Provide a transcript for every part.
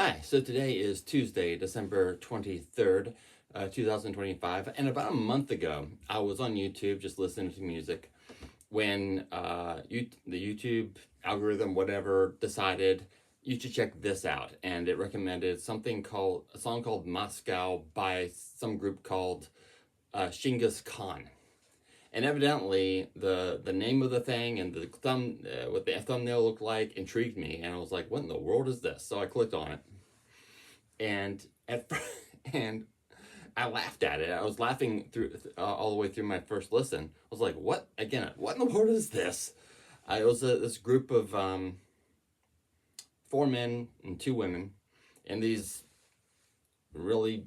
Hi, so today is Tuesday, December 23rd, 2025, and about a month ago, I was on YouTube just listening to music when the YouTube algorithm, whatever, decided you should check this out, and it recommended a song called Moscow by some group called Dschinghis Khan. And evidently, the name of the thing and what the thumbnail looked like intrigued me, and I was like, "What in the world is this?" So I clicked on it, and and I laughed at it. I was laughing through all the way through my first listen. I was like, "What again? What in the world is this?" It was this group of four men and two women, in really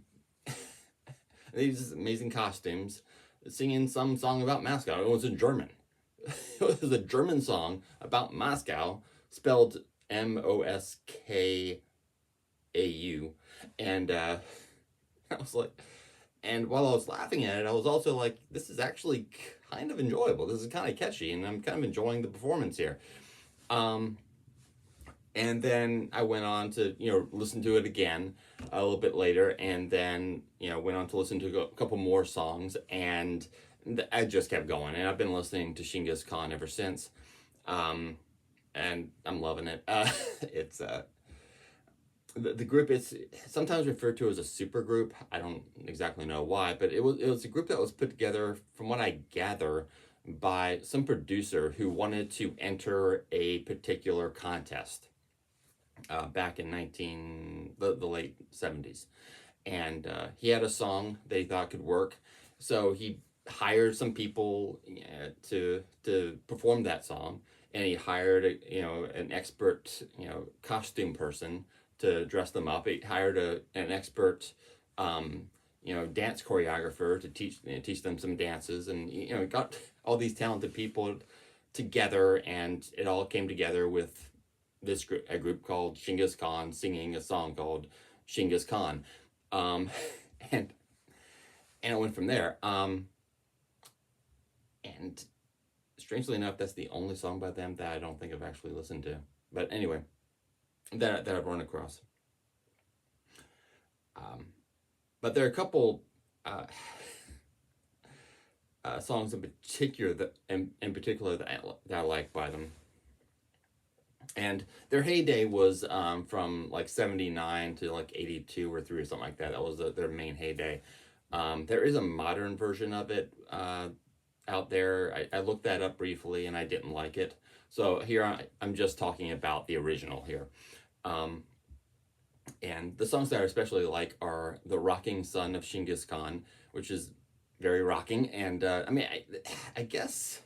these amazing costumes, singing some song about Moscow. It was in German. It was a German song about Moscow, spelled Moskau, and I was like, and while I was laughing at it, I was also like, this is actually kind of enjoyable. This is kind of catchy, and I'm kind of enjoying the performance here. Um, and then I went on to, listen to it again a little bit later, and then, went on to listen to a couple more songs, and I just kept going. And I've been listening to Shingas Khan ever since. Um, and I'm loving it. It's the group is sometimes referred to as a super group. I don't exactly know why, but it was a group that was put together, from what I gather, by some producer who wanted to enter a particular contest back in the late 70s, and he had a song that he thought could work, so he hired some people to perform that song, and he hired an expert costume person to dress them up. He hired an expert dance choreographer to teach them some dances, and got all these talented people together, and it all came together with a group called Shingas Khan singing a song called Shingas Khan, um, and it went from there. And strangely enough, that's the only song by them that I don't think I've actually listened to. But anyway, that I've run across. Um, but there are a couple uh, songs in particular that I like by them. And their heyday was from like 79 to like 82 or 3 or something like that. That was their main heyday. There is a modern version of it out there. I looked that up briefly and I didn't like it. So here I'm just talking about the original here. Um, and the songs that I especially like are The Rocking Son of Shinggis Khan, which is very rocking. And I guess,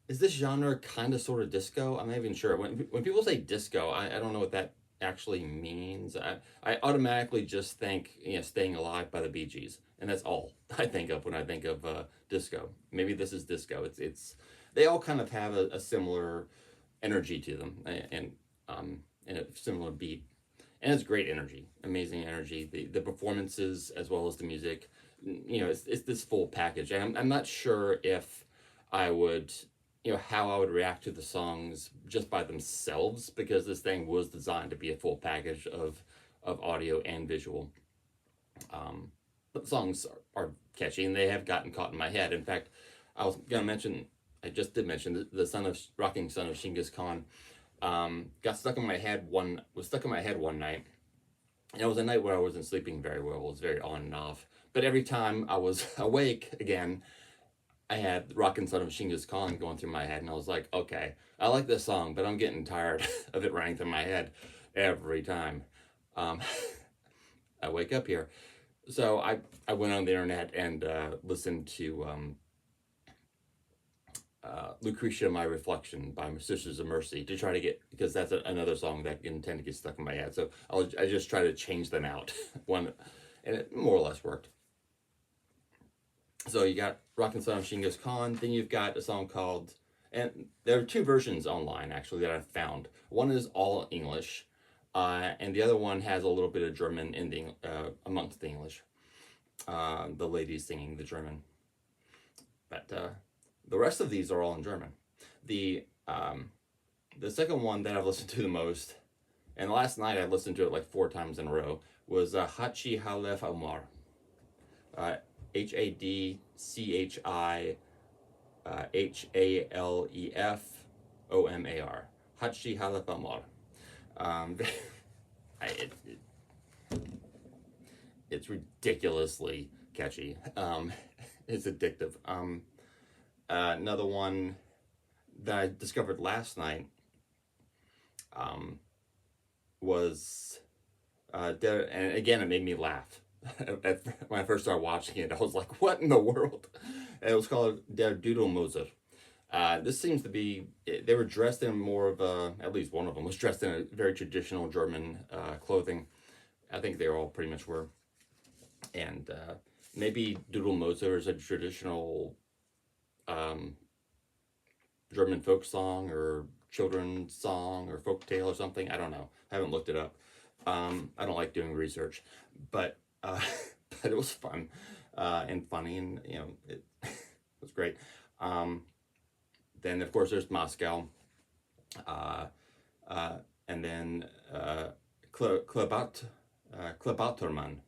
is this genre kind of sort of disco? I'm not even sure. When people say disco, I don't know what that actually means. I automatically just think, Staying Alive by the Bee Gees, and that's all I think of when I think of disco. Maybe this is disco. It's they all kind of have a similar energy to them, and a similar beat, and it's great energy, amazing energy. The performances as well as the music, it's this full package, and I'm not sure if I would how I would react to the songs just by themselves, because this thing was designed to be a full package of audio and visual. But the songs are catchy, and they have gotten caught in my head. In fact, I just did mention the rocking son of Shinggis Khan. Got stuck in my head was stuck in my head one night, and it was a night where I wasn't sleeping very well. It was very on and off. But every time I was awake again, I had Rockin' Son of Shinggis Khan going through my head, and I was like, okay, I like this song, but I'm getting tired of it running through my head every time um, I wake up here. So I went on the internet and listened to Lucretia My Reflection by Sisters of Mercy to try to because that's another song that can tend to get stuck in my head. So I just try to change them out, one, and it more or less worked. So you got Rockin' Son of Shinggis Khan. Then you've got a song called, and there are two versions online actually that I've found. One is all English, and the other one has a little bit of German amongst the English. The ladies singing the German, but the rest of these are all in German. The second one that I've listened to the most and last night I listened to it like 4 times in a row, was Hachi Halef Omar. Hadchi Halef Omar. Hachi Halef Omar. Um, it's ridiculously catchy. It's addictive. Another one that I discovered last night was and again it made me laugh. When I first started watching it, I was like, "What in the world?" And it was called Der Dudelmoser. This seems to be, they were dressed in more of a, at least one of them was dressed in a very traditional German clothing. I think they all pretty much were. And maybe Dudelmoser is a traditional German folk song or children's song or folk tale or something. I don't know. I haven't looked it up. I don't like doing research, but but it was fun and funny, and it was great. Then of course there's Moscow, and then Klabautermann,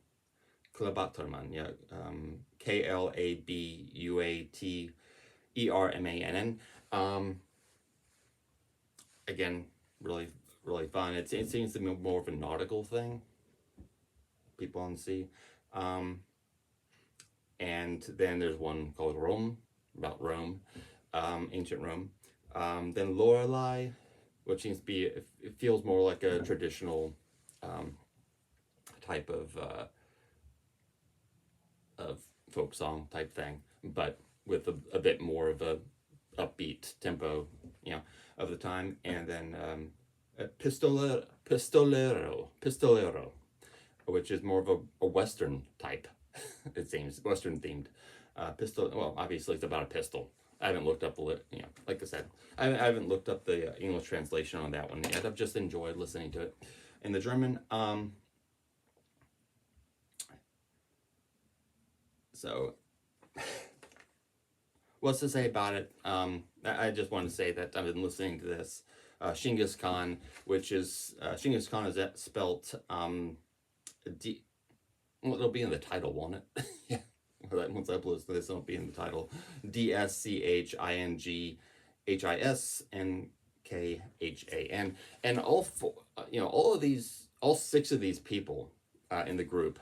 yeah, Klabautermann. Again, really really fun. It seems to be more of a nautical thing, people on the sea. And then there's one called Rome, about Rome, ancient Rome. Then Lorelei, which seems to be, it feels more like a traditional type of folk song type thing, but with a bit more of a upbeat tempo, of the time. And then Pistolero, which is more of a Western type. It seems Western themed. Pistol. Well, obviously it's about a pistol. I haven't looked up the like I said, I haven't looked up the English translation on that one yet. I've just enjoyed listening to it. In the German, so what's to say about it? I just want to say that I've been listening to this Dschinghis Khan, which is Dschinghis Khan is spelt well, it'll be in the title, won't it? Yeah. Once I upload this, it'll be in the title. Dschinghis and all four, all 6 of these people in the group.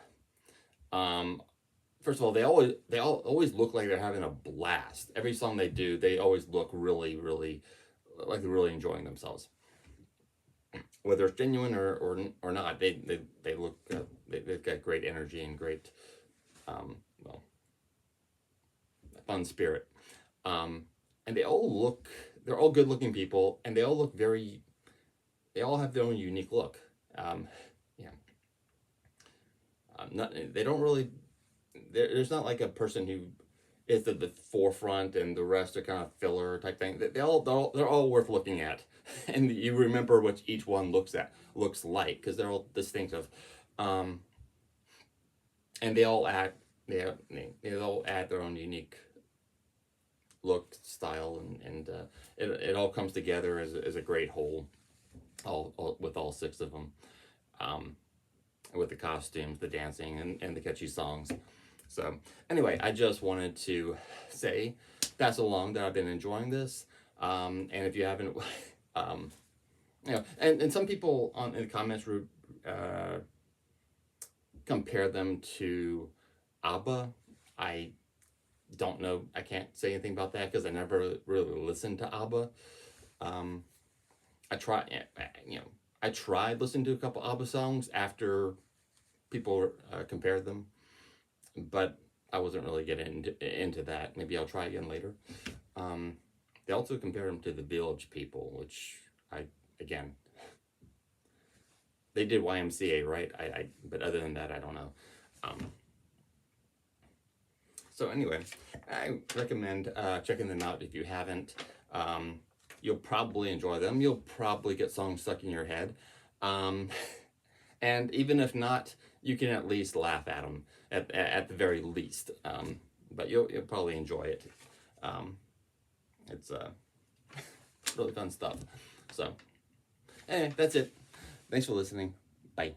First of all, they always look like they're having a blast. Every song they do, they always look really, really like they're really enjoying themselves. Whether it's genuine or not, they look they've got great energy and great fun spirit. And they're all good looking people, and they all have their own unique look. They don't really. There's not like a person who is at the forefront and the rest are kind of filler type thing. They're all worth looking at, and you remember what each one looks like, because they're all distinctive, and they all add their own unique look, style, and it all comes together as a great whole, all with all 6 of them, with the costumes, the dancing, and the catchy songs. So anyway, I just wanted to pass along that I've been enjoying this. And if you haven't, and some people in the comments compare them to ABBA. I don't know. I can't say anything about that because I never really listened to ABBA. I tried listening to a couple ABBA songs after people compared them, but I wasn't really getting into that. Maybe I'll try again later. They also compared them to the Village People, which again, they did YMCA, right? But other than that, I don't know. So anyway, I recommend checking them out if you haven't. You'll probably enjoy them. You'll probably get songs stuck in your head. And even if not, you can at least laugh at them at the very least. But you'll probably enjoy it. It's really fun stuff. So, anyway, that's it. Thanks for listening. Bye.